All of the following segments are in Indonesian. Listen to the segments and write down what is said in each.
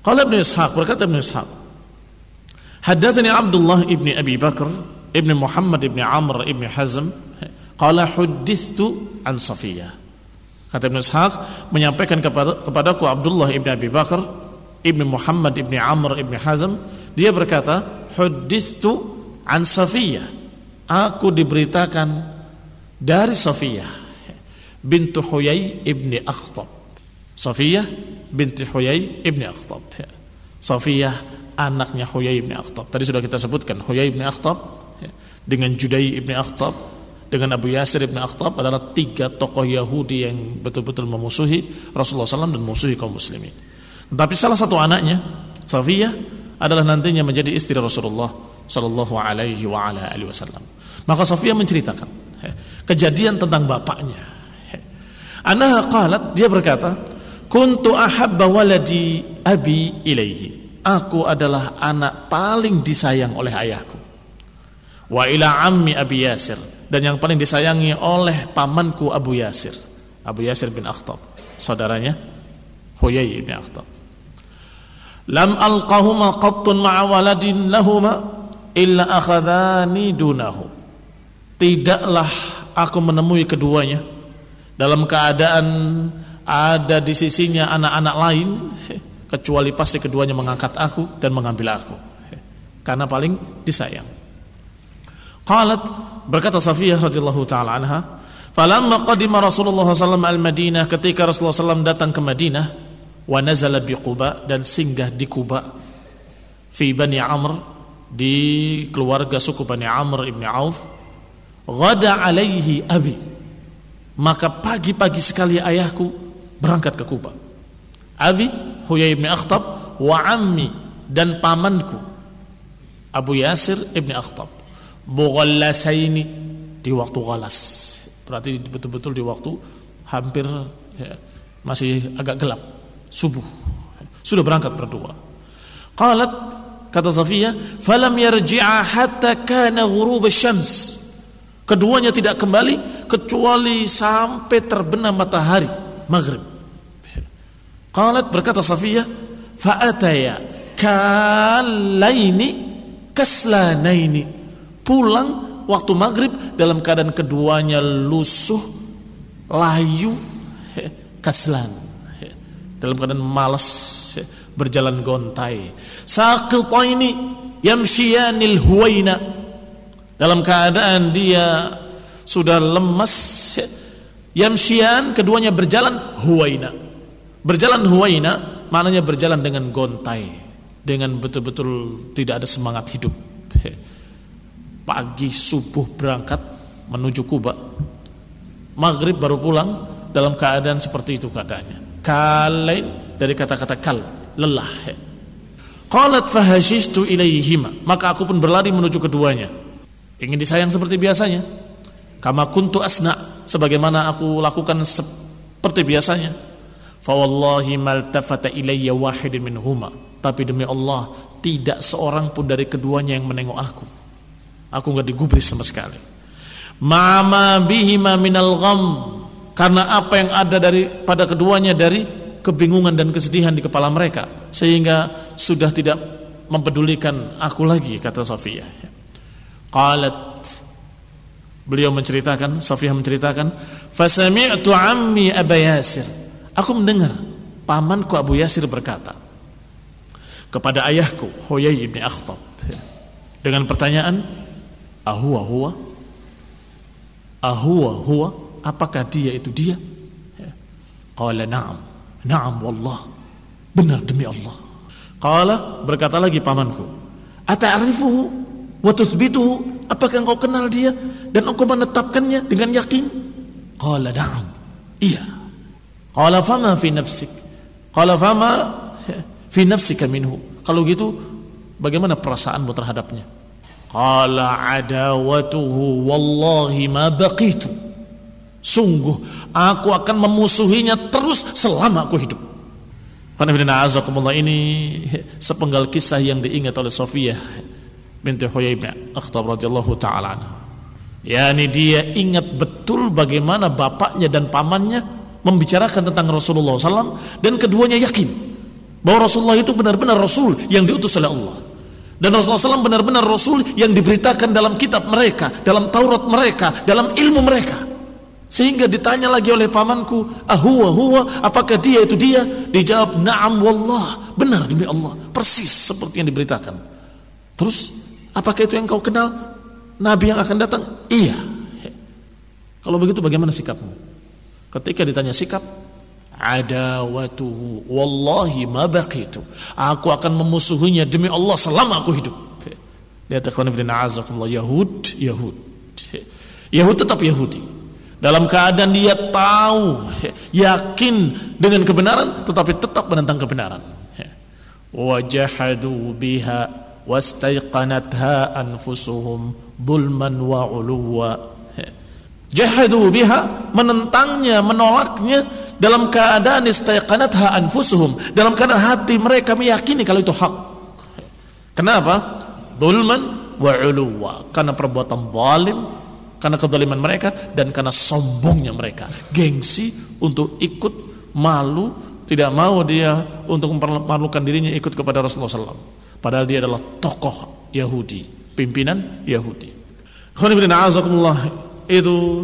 Qala Ibnu Ishaq, berkata Ibnu Ishaq, haddatsani Abdullah ibni Abi Bakr ibni Muhammad ibni Amr ibni Hazm qala huddithtu an Safiyah. Kata Ibnu Ishaq menyampaikan kepadaku Abdullah ibni Abi Bakr ibni Muhammad ibni Amr ibni Hazm, dia berkata huddithtu an Safiyah, aku diberitakan dari Safiyah bintu Huyai ibni Akhtab. Safiyah binti Huyai ibni Akhtab. Safiyah anaknya Huyai ibni Akhtab. Tadi sudah kita sebutkan Huyai ibni Akhtab dengan Judai ibni Akhtab dengan Abu Yasir ibni Akhtab adalah 3 tokoh Yahudi yang betul-betul memusuhi Rasulullah SAW dan memusuhi kaum muslimin. Tetapi salah satu anaknya Safiyah adalah nantinya menjadi istri Rasulullah Sallallahu Alaihi Wasallam. Maka Safiyah menceritakan kejadian tentang bapaknya. Anaha qalat, dia berkata, kuntu ahabba waladi abi ilaihi, aku adalah anak paling disayang oleh ayahku. Wa ila ammi Abi Yasir, dan yang paling disayangi oleh pamanku Abu Yasir, Abu Yasir bin Akhtab, saudaranya Huyai bin Akhtab. Lam alqahuma qattun ma'a waladin lahuma illa akhadhani dunahu, tidaklah aku menemui keduanya dalam keadaan ada di sisinya anak-anak lain, kecuali pasti keduanya mengangkat aku dan mengambil aku, karena paling disayang. Qalat, berkata Safiyah radhiyallahu taala anha, falamma qadima Rasulullah sallallahu alaihi al-Madinah, ketika Rasulullah sallallahu datang ke Madinah, wa nazala bi Quba, dan singgah di Quba, fi Bani Amr, di keluarga suku Bani Amr ibn Auf, ghada alaihi abi, maka pagi-pagi sekali ayahku berangkat ke Kuba. Abi Huyai bin Akhtab wa ammi, dan pamanku Abu Yasir ibn Akhtab, bughallasaini, di waktu ghalas, berarti betul-betul di waktu hampir masih agak gelap, subuh, sudah berangkat berdua. Qalat, kata Safiyah, falam yarji'a hatta kana ghurub asy-syams, keduanya tidak kembali kecuali sampai terbenam matahari maghrib. Qalat, berkata Safiyah, fa'ataya kalaini kaslanaini, pulang waktu maghrib dalam keadaan keduanya lusuh, layu, kaslan, dalam keadaan malas, berjalan gontai. Saqitaini yamshiyanil huwaina, dalam keadaan dia sudah lemas. Yamshiyan, keduanya berjalan huwaina. Berjalan huwaina maknanya berjalan dengan gontai, dengan betul-betul tidak ada semangat hidup. Pagi subuh berangkat menuju Kuba, maghrib baru pulang, dalam keadaan seperti itu keadaannya. Kalain, dari kata-kata kal, lelah. Qalat fahashistu ilaihima, maka aku pun berlari menuju keduanya, ingin disayang seperti biasanya. Kama kuntu asna, sebagaimana aku lakukan seperti biasanya. Fa wallahi maltafata ilayya wahidun minhuma, tapi demi Allah tidak seorang pun dari keduanya yang menengok aku. Aku enggak digubris sama sekali. Ma'ama bihima minal gham, karena apa yang ada pada keduanya dari kebingungan dan kesedihan di kepala mereka, sehingga sudah tidak mempedulikan aku lagi, kata Safiyah. Qalat, beliau menceritakan, Safiyah menceritakan, fasami'tu ammi Aba Yasir, aku mendengar pamanku Abu Yasir berkata kepada ayahku Huyai bin Akhtab dengan pertanyaan, ahuwa huwa, apakah dia itu dia? Qala na'am, na'am wallah, benar demi Allah. Qala, berkata lagi pamanku, ata'rifuhu wa tuthbituhu, apakah engkau kenal dia dan engkau menetapkannya dengan yakin? Qala na'am, iya. Qala fama fi nafsik, qala fama fi nafsika minhu, kalau gitu bagaimana perasaanmu terhadapnya? Qala adawatuhu wallahi ma baqitu, sungguh aku akan memusuhinya terus selama aku hidup. Ini sepenggal kisah yang diingat oleh Safiyah binti Huyai bin Akhtab radhiyallahu ta'ala anha. Yani dia ingat betul bagaimana bapaknya dan pamannya membicarakan tentang Rasulullah SAW, dan keduanya yakin bahwa Rasulullah itu benar-benar Rasul yang diutus oleh Allah. Dan Rasulullah SAW benar-benar Rasul yang diberitakan dalam kitab mereka, dalam Taurat mereka, dalam ilmu mereka. Sehingga ditanya lagi oleh pamanku, huwa, apakah dia itu dia? Dijawab, na'am wallah, benar demi Allah, persis seperti yang diberitakan. Terus, apakah itu yang kau kenal? Nabi yang akan datang? Iya. Kalau begitu bagaimana sikapmu? Ketika ditanya sikap, adawatuhu wallahi ma baqitu, aku akan memusuhinya demi Allah selama aku hidup. Lihat ikhwan fillah, azakumullah, Yahud tetap Yahudi dalam keadaan dia tahu, yakin dengan kebenaran, tetapi tetap menentang kebenaran. Wajahadu biha wastaiqanatha anfusuhum zulman wa uluwa. Jahadu biha, menentangnya, menolaknya dalam keadaan istaiqanatha anfusuhum, dalam keadaan hati mereka meyakini kalau itu hak. Kenapa? Zulman wa uluwa, karena perbuatan zalim, karena kezaliman mereka, dan karena sombongnya mereka, gengsi untuk ikut, malu, tidak mau dia untuk mempermalukan dirinya ikut kepada Rasulullah SAW, padahal dia adalah tokoh Yahudi, pimpinan Yahudi. Itu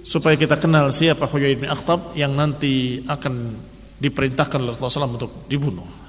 supaya kita kenal siapa Huyai bin Akhtab yang nanti akan diperintahkan oleh Rasulullah SAW untuk dibunuh.